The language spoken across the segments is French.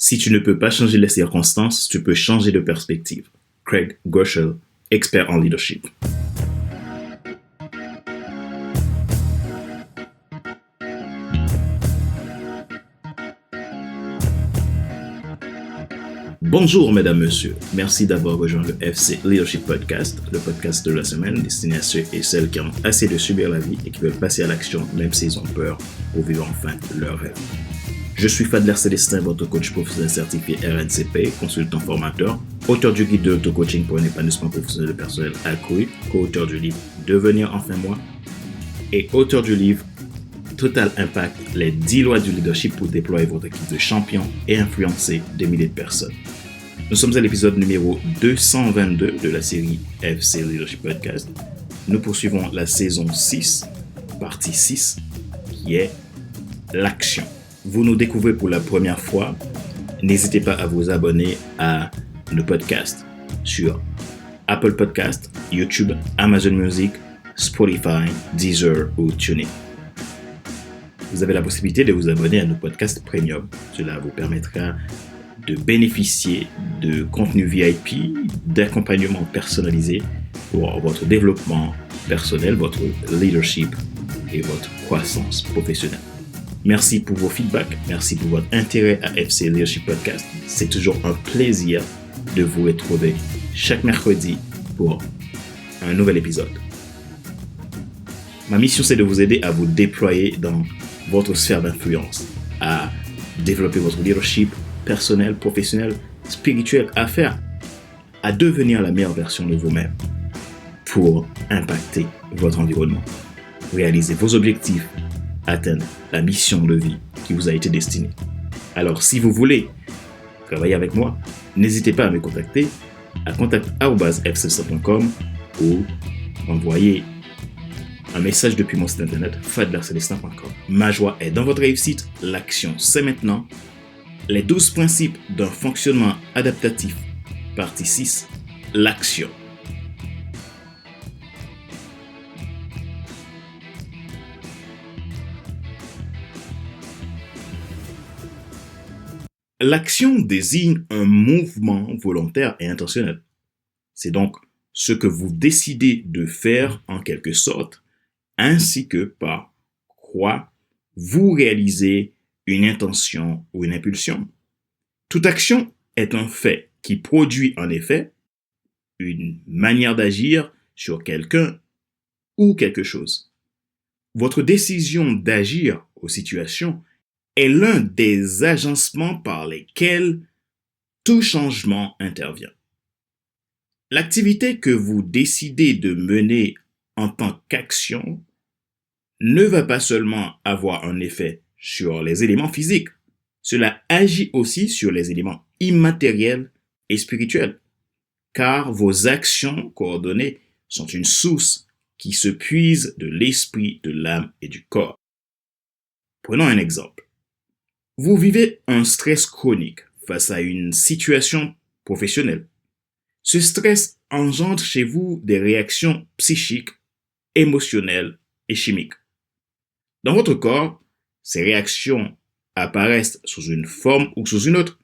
Si tu ne peux pas changer les circonstances, tu peux changer de perspective. Craig Groeschel, expert en leadership. Bonjour mesdames, messieurs. Merci d'avoir rejoint le FC Leadership Podcast, le podcast de la semaine destiné à ceux et celles qui en ont assez de subir la vie et qui veulent passer à l'action même s'ils ont peur pour vivre enfin leur rêve. Je suis Fadler Célestin, votre coach professionnel certifié RNCP, consultant formateur, auteur du guide de l'auto-coaching pour un épanouissement professionnel et personnel accru, co-auteur du livre Devenir enfin moi et auteur du livre Total Impact, les 10 lois du leadership pour déployer votre équipe de champions et influencer des milliers de personnes. Nous sommes à l'épisode numéro 222 de la série FC Leadership Podcast. Nous poursuivons la saison 6, partie 6, qui est l'action. Vous nous découvrez pour la première fois, n'hésitez pas à vous abonner à nos podcasts sur Apple Podcasts, YouTube, Amazon Music, Spotify, Deezer ou TuneIn. Vous avez la possibilité de vous abonner à nos podcasts premium. Cela vous permettra de bénéficier de contenu VIP, d'accompagnement personnalisé pour votre développement personnel, votre leadership et votre croissance professionnelle. Merci pour vos feedbacks, merci pour votre intérêt à FC Leadership Podcast. C'est toujours un plaisir de vous retrouver chaque mercredi pour un nouvel épisode. Ma mission, c'est de vous aider à vous déployer dans votre sphère d'influence, à développer votre leadership personnel, professionnel, spirituel, à devenir la meilleure version de vous-même pour impacter votre environnement, réaliser vos objectifs, atteindre la mission de vie qui vous a été destinée. Alors, si vous voulez travailler avec moi, n'hésitez pas à me contacter à contact@fcelestin.com ou envoyer un message depuis mon site internet fadlercelestin.com. Ma joie est dans votre réussite, l'action c'est maintenant. Les 12 principes d'un fonctionnement adaptatif, partie 6, l'action. L'action désigne un mouvement volontaire et intentionnel. C'est donc ce que vous décidez de faire en quelque sorte, ainsi que par quoi vous réalisez une intention ou une impulsion. Toute action est un fait qui produit en effet une manière d'agir sur quelqu'un ou quelque chose. Votre décision d'agir aux situations est l'un des agencements par lesquels tout changement intervient. L'activité que vous décidez de mener en tant qu'action ne va pas seulement avoir un effet sur les éléments physiques, cela agit aussi sur les éléments immatériels et spirituels, car vos actions coordonnées sont une source qui se puise de l'esprit, de l'âme et du corps. Prenons un exemple. Vous vivez un stress chronique face à une situation professionnelle. Ce stress engendre chez vous des réactions psychiques, émotionnelles et chimiques. Dans votre corps, ces réactions apparaissent sous une forme ou sous une autre.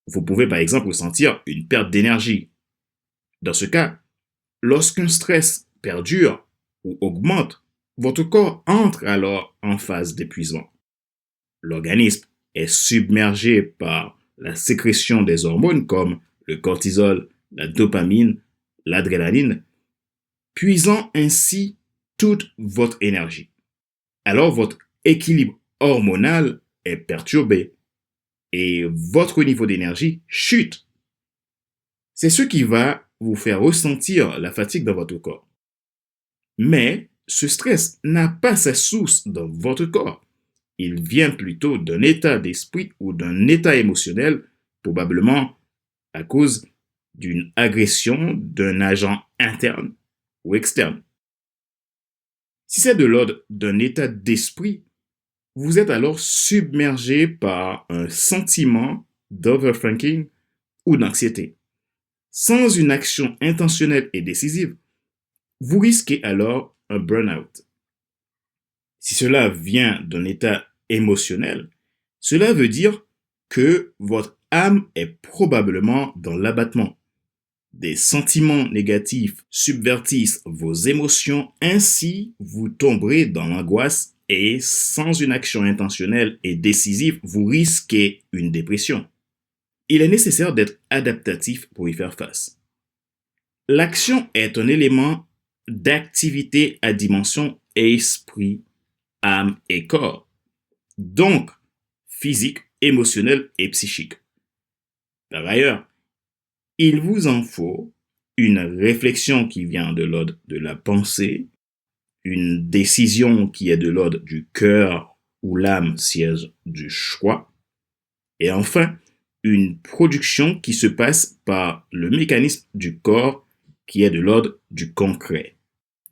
Vous pouvez par exemple ressentir une perte d'énergie. Dans ce cas, lorsqu'un stress perdure ou augmente, votre corps entre alors en phase d'épuisement. L'organisme est submergé par la sécrétion des hormones comme le cortisol, la dopamine, l'adrénaline, puisant ainsi toute votre énergie. Alors votre équilibre hormonal est perturbé et votre niveau d'énergie chute. C'est ce qui va vous faire ressentir la fatigue dans votre corps. Mais ce stress n'a pas sa source dans votre corps. Il vient plutôt d'un état d'esprit ou d'un état émotionnel, probablement à cause d'une agression d'un agent interne ou externe. Si c'est de l'ordre d'un état d'esprit, vous êtes alors submergé par un sentiment d'overthinking ou d'anxiété. Sans une action intentionnelle et décisive, vous risquez alors un burn-out. Si cela vient d'un état émotionnel, cela veut dire que votre âme est probablement dans l'abattement. Des sentiments négatifs subvertissent vos émotions, ainsi vous tomberez dans l'angoisse et sans une action intentionnelle et décisive, vous risquez une dépression. Il est nécessaire d'être adaptatif pour y faire face. L'action est un élément d'activité à dimension esprit, âme et corps, donc physique, émotionnel et psychique. Par ailleurs, il vous en faut une réflexion qui vient de l'ordre de la pensée, une décision qui est de l'ordre du cœur où l'âme siège du choix, et enfin, une production qui se passe par le mécanisme du corps qui est de l'ordre du concret,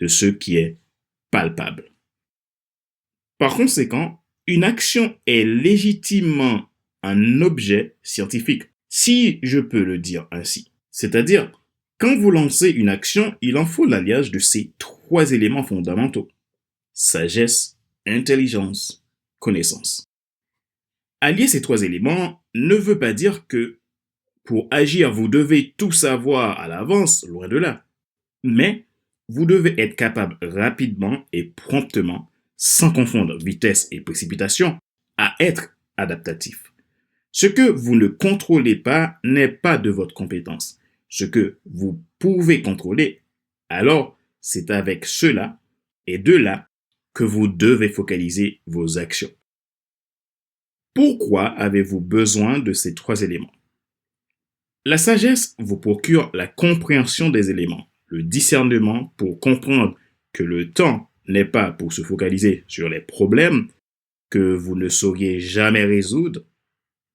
de ce qui est palpable. Par conséquent, une action est légitimement un objet scientifique, si je peux le dire ainsi. C'est-à-dire, quand vous lancez une action, il en faut l'alliage de ces trois éléments fondamentaux: sagesse, intelligence, connaissance. Allier ces trois éléments ne veut pas dire que pour agir, vous devez tout savoir à l'avance, loin de là. Mais vous devez être capable rapidement et promptement, sans confondre vitesse et précipitation, à être adaptatif. Ce que vous ne contrôlez pas n'est pas de votre compétence. Ce que vous pouvez contrôler, alors c'est avec cela et de là que vous devez focaliser vos actions. Pourquoi avez-vous besoin de ces trois éléments? La sagesse vous procure la compréhension des éléments, le discernement pour comprendre que le temps n'est pas pour se focaliser sur les problèmes que vous ne sauriez jamais résoudre,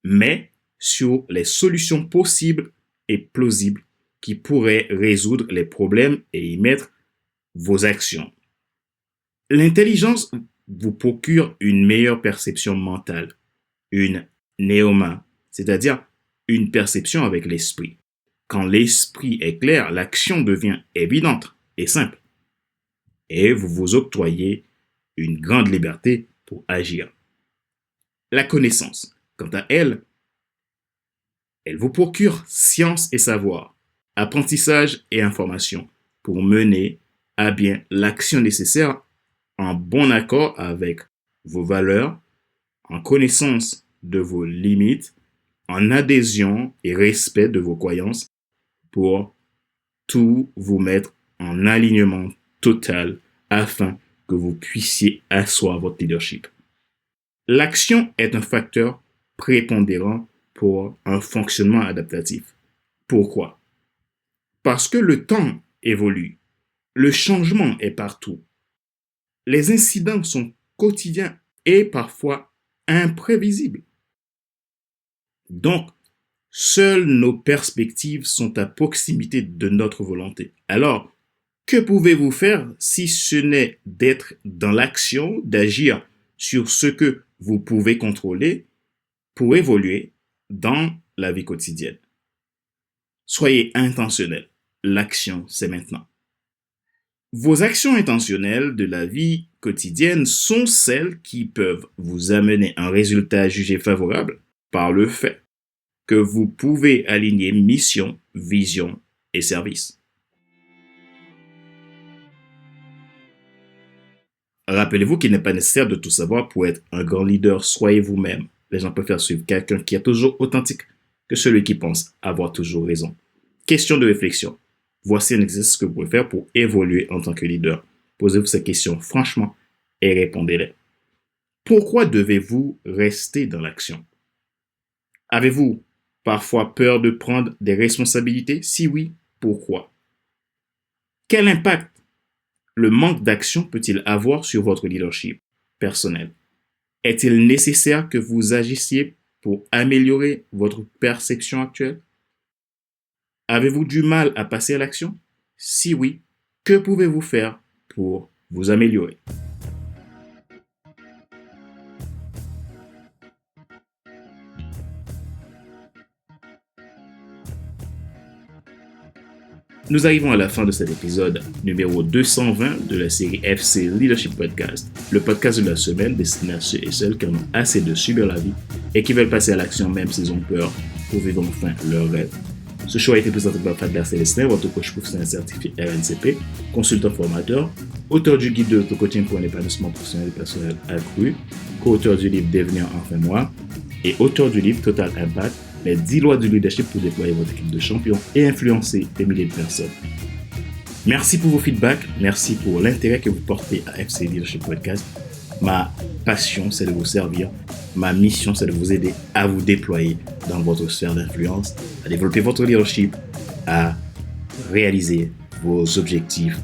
mais sur les solutions possibles et plausibles qui pourraient résoudre les problèmes et y mettre vos actions. L'intelligence vous procure une meilleure perception mentale, une néoma, c'est-à-dire une perception avec l'esprit. Quand l'esprit est clair, l'action devient évidente et simple. Et vous vous octroyez une grande liberté pour agir. La connaissance, quant à elle, elle vous procure science et savoir, apprentissage et information pour mener à bien l'action nécessaire en bon accord avec vos valeurs, en connaissance de vos limites, en adhésion et respect de vos croyances pour tout vous mettre en alignement total afin que vous puissiez asseoir votre leadership. L'action est un facteur prépondérant pour un fonctionnement adaptatif. Pourquoi? Parce que le temps évolue, le changement est partout. Les incidents sont quotidiens et parfois imprévisibles. Donc, seules nos perspectives sont à proximité de notre volonté. Alors, que pouvez-vous faire si ce n'est d'être dans l'action, d'agir sur ce que vous pouvez contrôler pour évoluer dans la vie quotidienne? Soyez intentionnel. L'action, c'est maintenant. Vos actions intentionnelles de la vie quotidienne sont celles qui peuvent vous amener un résultat jugé favorable par le fait que vous pouvez aligner mission, vision et service. Rappelez-vous qu'il n'est pas nécessaire de tout savoir pour être un grand leader. Soyez vous-même. Les gens préfèrent suivre quelqu'un qui est toujours authentique que celui qui pense avoir toujours raison. Question de réflexion. Voici un exercice que vous pouvez faire pour évoluer en tant que leader. Posez-vous ces questions franchement et répondez-les. Pourquoi devez-vous rester dans l'action? Avez-vous parfois peur de prendre des responsabilités? Si oui, pourquoi? Quel impact le manque d'action peut-il avoir sur votre leadership personnel? Est-il nécessaire que vous agissiez pour améliorer votre perception actuelle? Avez-vous du mal à passer à l'action? Si oui, que pouvez-vous faire pour vous améliorer? Nous arrivons à la fin de cet épisode numéro 220 de la série FC Leadership Podcast, le podcast de la semaine destiné à ceux et celles qui en ont assez de subir la vie et qui veulent passer à l'action même s'ils ont peur pour vivre enfin leur rêve. Ce show a été présenté par Fadler Célestin, votre coach professionnel certifié RNCP, consultant formateur, auteur du guide de auto-coaching pour un épanouissement professionnel et personnel accru, co-auteur du livre Devenir enfin moi et auteur du livre Total Impact, les 10 lois du leadership pour déployer votre équipe de champions et influencer des milliers de personnes. Merci pour vos feedbacks, merci pour l'intérêt que vous portez à FC Leadership Podcast. Ma passion, c'est de vous servir. Ma mission, c'est de vous aider à vous déployer dans votre sphère d'influence, à développer votre leadership, à réaliser vos objectifs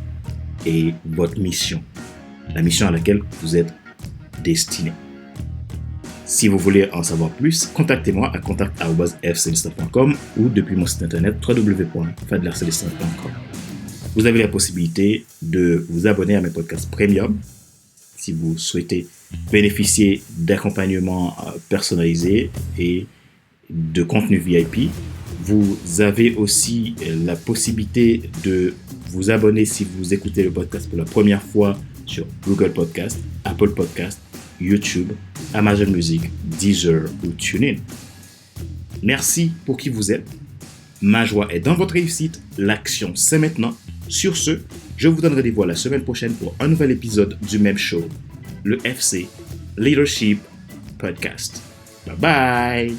et votre mission, la mission à laquelle vous êtes destiné. Si vous voulez en savoir plus, contactez-moi à contact@fcelestin.com ou depuis mon site internet www.fadlercelestin.com. Vous avez la possibilité de vous abonner à mes podcasts premium si vous souhaitez bénéficier d'accompagnement personnalisé et de contenu VIP. Vous avez aussi la possibilité de vous abonner si vous écoutez le podcast pour la première fois sur Google Podcast, Apple Podcast, YouTube, Amazon Music, Deezer ou TuneIn. Merci pour qui vous êtes. Ma joie est dans votre réussite. L'action, c'est maintenant. Sur ce, je vous donne rendez-vous la semaine prochaine pour un nouvel épisode du même show, le FC Leadership Podcast. Bye bye!